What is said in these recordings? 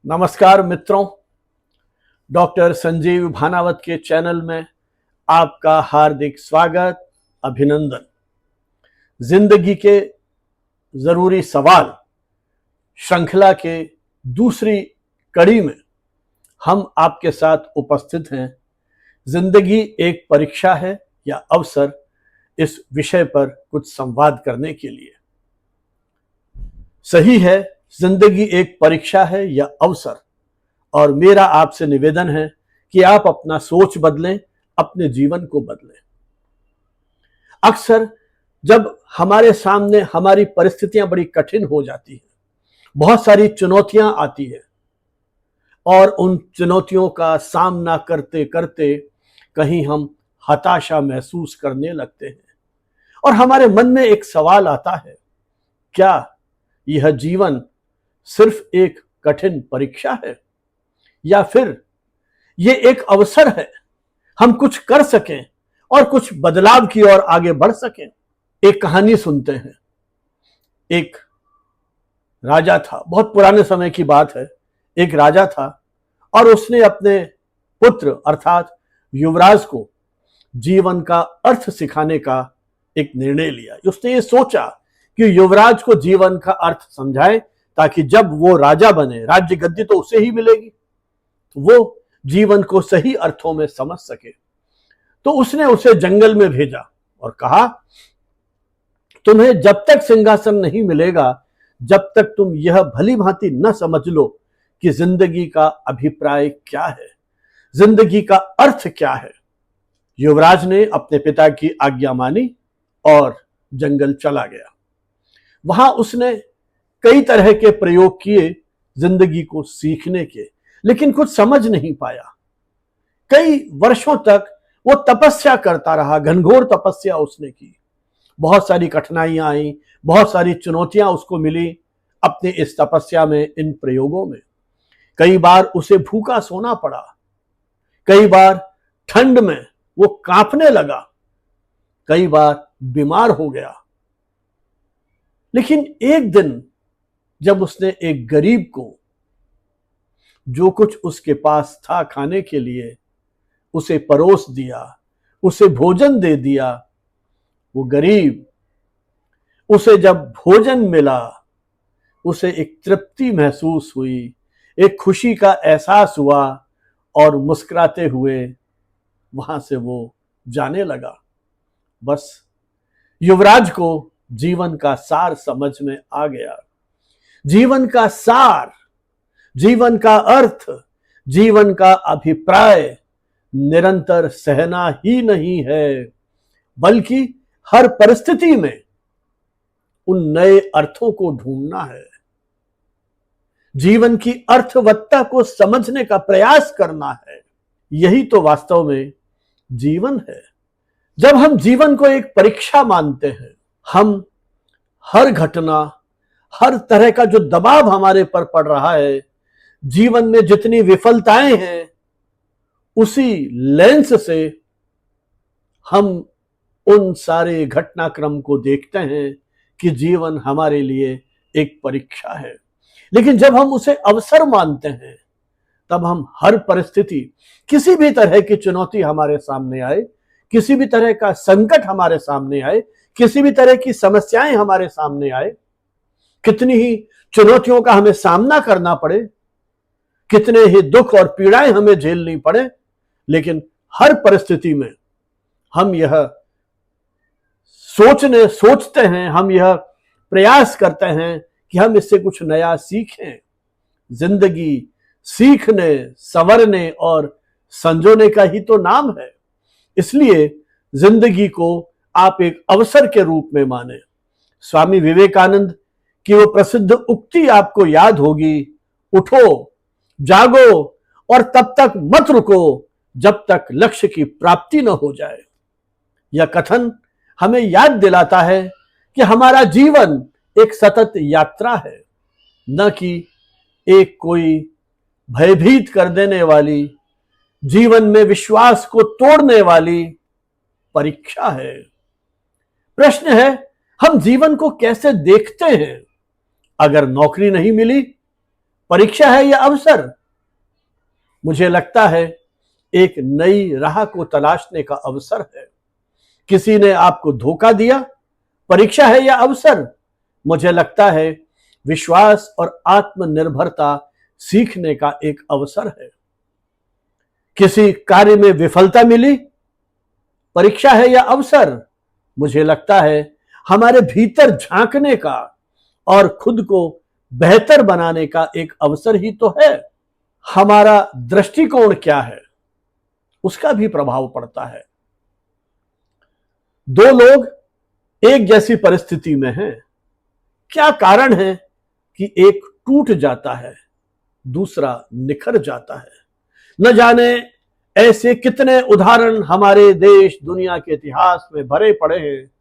नमस्कार मित्रों, डॉक्टर संजीव भानावत के चैनल में आपका हार्दिक स्वागत, अभिनंदन। जिंदगी के जरूरी सवाल श्रृंखला के दूसरी कड़ी में हम आपके साथ उपस्थित हैं। जिंदगी एक परीक्षा है या अवसर, इस विषय पर कुछ संवाद करने के लिए। सही है, जिंदगी एक परीक्षा है या अवसर, और मेरा आपसे निवेदन है कि आप अपना सोच बदलें, अपने जीवन को बदलें। अक्सर जब हमारे सामने हमारी परिस्थितियां बड़ी कठिन हो जाती हैं, बहुत सारी चुनौतियां आती है, और उन चुनौतियों का सामना करते करते कहीं हम हताशा महसूस करने लगते हैं और हमारे मन में एक सवाल आता है, क्या यह जीवन सिर्फ एक कठिन परीक्षा है या फिर यह एक अवसर है, हम कुछ कर सकें और कुछ बदलाव की ओर आगे बढ़ सकें। एक कहानी सुनते हैं। एक राजा था, बहुत पुराने समय की बात है। एक राजा था और उसने अपने पुत्र अर्थात युवराज को जीवन का अर्थ सिखाने का एक निर्णय लिया। उसने ये सोचा कि युवराज को जीवन का अर्थ समझाए, ताकि जब वो राजा बने, राज्य गद्दी तो उसे ही मिलेगी, वो जीवन को सही अर्थों में समझ सके। तो उसने उसे जंगल में भेजा और कहा, तुम्हें जब तक सिंहासन नहीं मिलेगा, जब तक तुम यह भली भांति न समझ लो कि जिंदगी का अभिप्राय क्या है, जिंदगी का अर्थ क्या है। युवराज ने अपने पिता की आज्ञा मानी और जंगल चला गया। वहां उसने कई तरह के प्रयोग किए जिंदगी को सीखने के, लेकिन कुछ समझ नहीं पाया। कई वर्षों तक वो तपस्या करता रहा, घनघोर तपस्या उसने की। बहुत सारी कठिनाइयां आई, बहुत सारी चुनौतियां उसको मिली अपने इस तपस्या में, इन प्रयोगों में। कई बार उसे भूखा सोना पड़ा, कई बार ठंड में वो कांपने लगा, कई बार बीमार हो गया। लेकिन एक दिन जब उसने एक गरीब को जो कुछ उसके पास था खाने के लिए उसे परोस दिया, उसे भोजन दे दिया, वो गरीब, उसे जब भोजन मिला, उसे एक तृप्ति महसूस हुई, एक खुशी का एहसास हुआ और मुस्कुराते हुए वहां से वो जाने लगा। बस युवराज को जीवन का सार समझ में आ गया। जीवन का सार, जीवन का अर्थ, जीवन का अभिप्राय निरंतर सहना ही नहीं है, बल्कि हर परिस्थिति में उन नए अर्थों को ढूंढना है। जीवन की अर्थवत्ता को समझने का प्रयास करना है। यही तो वास्तव में जीवन है। जब हम जीवन को एक परीक्षा मानते हैं, हम हर घटना, हर तरह का जो दबाव हमारे पर पड़ रहा है, जीवन में जितनी विफलताएं हैं, उसी लेंस से हम उन सारे घटनाक्रम को देखते हैं कि जीवन हमारे लिए एक परीक्षा है। लेकिन जब हम उसे अवसर मानते हैं, तब हम हर परिस्थिति, किसी भी तरह की चुनौती हमारे सामने आए, किसी भी तरह का संकट हमारे सामने आए, किसी भी तरह की समस्याएं हमारे सामने आए, कितनी ही चुनौतियों का हमें सामना करना पड़े, कितने ही दुख और पीड़ाएं हमें झेलनी पड़े, लेकिन हर परिस्थिति में हम यह सोचते हैं, हम यह प्रयास करते हैं कि हम इससे कुछ नया सीखें। जिंदगी सीखने, संवरने और संजोने का ही तो नाम है। इसलिए जिंदगी को आप एक अवसर के रूप में माने। स्वामी विवेकानंद की वो प्रसिद्ध उक्ति आपको याद होगी, उठो, जागो और तब तक मत रुको जब तक लक्ष्य की प्राप्ति न हो जाए। यह कथन हमें याद दिलाता है कि हमारा जीवन एक सतत यात्रा है, न कि एक कोई भयभीत कर देने वाली, जीवन में विश्वास को तोड़ने वाली परीक्षा है। प्रश्न है, हम जीवन को कैसे देखते हैं? अगर नौकरी नहीं मिली परीक्षा है या अवसर? मुझे लगता है एक नई राह को तलाशने का अवसर है। किसी ने आपको धोखा दिया, परीक्षा है या अवसर? मुझे लगता है विश्वास और आत्मनिर्भरता सीखने का एक अवसर है। किसी कार्य में विफलता मिली, परीक्षा है या अवसर? मुझे लगता है हमारे भीतर झांकने का और खुद को बेहतर बनाने का एक अवसर ही तो है। हमारा दृष्टिकोण क्या है, उसका भी प्रभाव पड़ता है। दो लोग एक जैसी परिस्थिति में हैं, क्या कारण है कि एक टूट जाता है, दूसरा निखर जाता है? न जाने ऐसे कितने उदाहरण हमारे देश दुनिया के इतिहास में भरे पड़े हैं,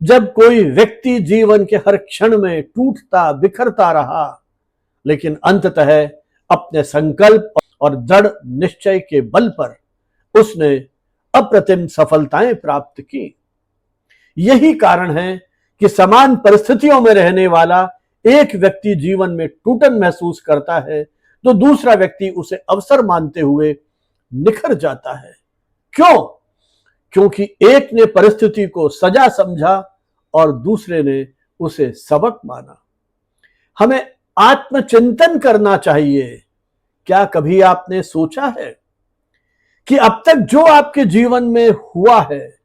जब कोई व्यक्ति जीवन के हर क्षण में टूटता बिखरता रहा, लेकिन अंततः अपने संकल्प और दृढ़ निश्चय के बल पर उसने अप्रतिम सफलताएं प्राप्त की। यही कारण है कि समान परिस्थितियों में रहने वाला एक व्यक्ति जीवन में टूटन महसूस करता है तो दूसरा व्यक्ति उसे अवसर मानते हुए निखर जाता है। क्यों? क्योंकि एक ने परिस्थिति को सजा समझा और दूसरे ने उसे सबक माना। हमें आत्मचिंतन करना चाहिए। क्या कभी आपने सोचा है कि अब तक जो आपके जीवन में हुआ है,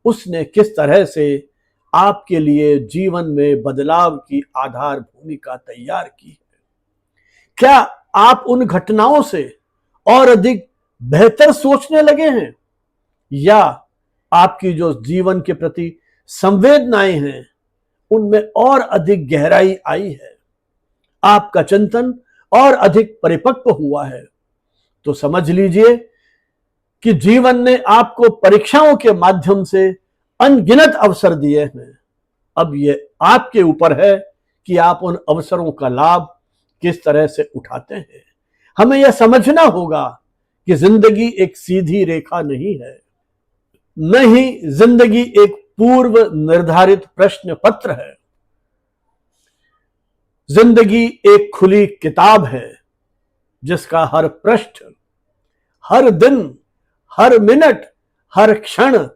उसने किस तरह से आपके लिए जीवन में बदलाव की आधार भूमिका तैयार की है? क्या आप उन घटनाओं से और अधिक बेहतर सोचने लगे हैं, या आपकी जो जीवन के प्रति संवेदनाएं हैं उनमें और अधिक गहराई आई है, आपका चिंतन और अधिक परिपक्व हुआ है? तो समझ लीजिए कि जीवन ने आपको परीक्षाओं के माध्यम से अनगिनत अवसर दिए हैं। अब ये आपके ऊपर है कि आप उन अवसरों का लाभ किस तरह से उठाते हैं। हमें यह समझना होगा कि जिंदगी एक सीधी रेखा नहीं है, न ही जिंदगी एक पूर्व निर्धारित प्रश्न पत्र है। जिंदगी एक खुली किताब है जिसका हर पृष्ठ, हर दिन, हर मिनट, हर क्षण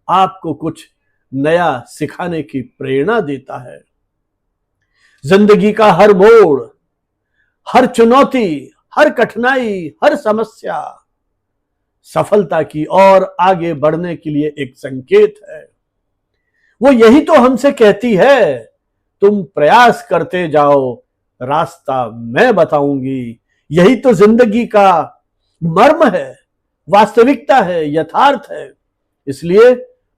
आपको कुछ नया सिखाने की प्रेरणा देता है। जिंदगी का हर मोड़, हर चुनौती, हर कठिनाई, हर समस्या सफलता की ओर आगे बढ़ने के लिए एक संकेत है। वो यही तो हमसे कहती है, तुम प्रयास करते जाओ, रास्ता मैं बताऊंगी। यही तो जिंदगी का मर्म है, वास्तविकता है, यथार्थ है। इसलिए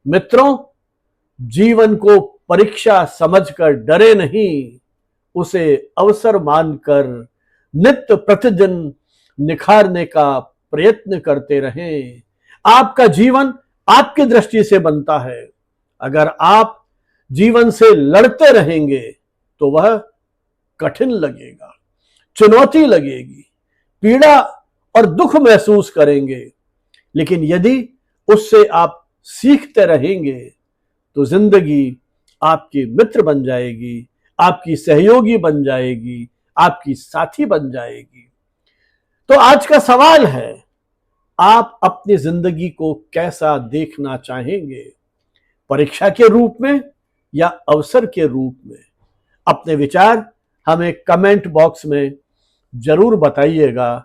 मित्रों, जीवन को परीक्षा समझकर डरे नहीं, उसे अवसर मानकर नित्य प्रतिदिन निखारने का प्रयत्न करते रहें। आपका जीवन आपकी दृष्टि से बनता है। अगर आप जीवन से लड़ते रहेंगे तो वह कठिन लगेगा, चुनौती लगेगी, पीड़ा और दुख महसूस करेंगे। लेकिन यदि उससे आप सीखते रहेंगे तो जिंदगी आपकी मित्र बन जाएगी, आपकी सहयोगी बन जाएगी, आपकी साथी बन जाएगी। तो आज का सवाल है, आप अपनी जिंदगी को कैसा देखना चाहेंगे? परीक्षा के रूप में या अवसर के रूप में? अपने विचार हमें कमेंट बॉक्स में जरूर बताइएगा।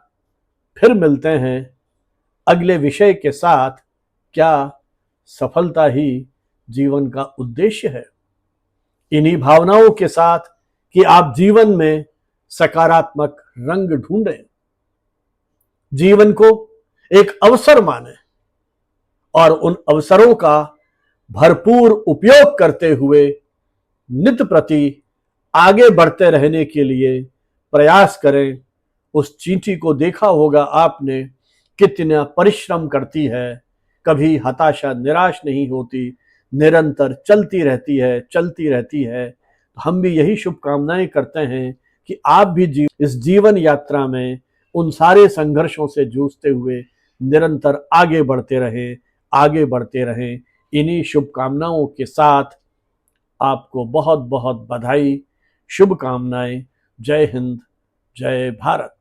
फिर मिलते हैं अगले विषय के साथ। क्या सफलता ही जीवन का उद्देश्य है? इन्हीं भावनाओं के साथ कि आप जीवन में सकारात्मक रंग ढूंढें, जीवन को एक अवसर माने और उन अवसरों का भरपूर उपयोग करते हुए नित्य प्रति आगे बढ़ते रहने के लिए प्रयास करें। उस चींटी को देखा होगा आपने, कितना परिश्रम करती है, कभी हताशा निराश नहीं होती, निरंतर चलती रहती है, चलती रहती है। हम भी यही शुभकामनाएं करते हैं कि आप भी इस जीवन यात्रा में उन सारे संघर्षों से जूझते हुए निरंतर आगे बढ़ते रहें, आगे बढ़ते रहें। इन्हीं शुभकामनाओं के साथ आपको बहुत बहुत बधाई, शुभकामनाएं। जय हिंद, जय भारत।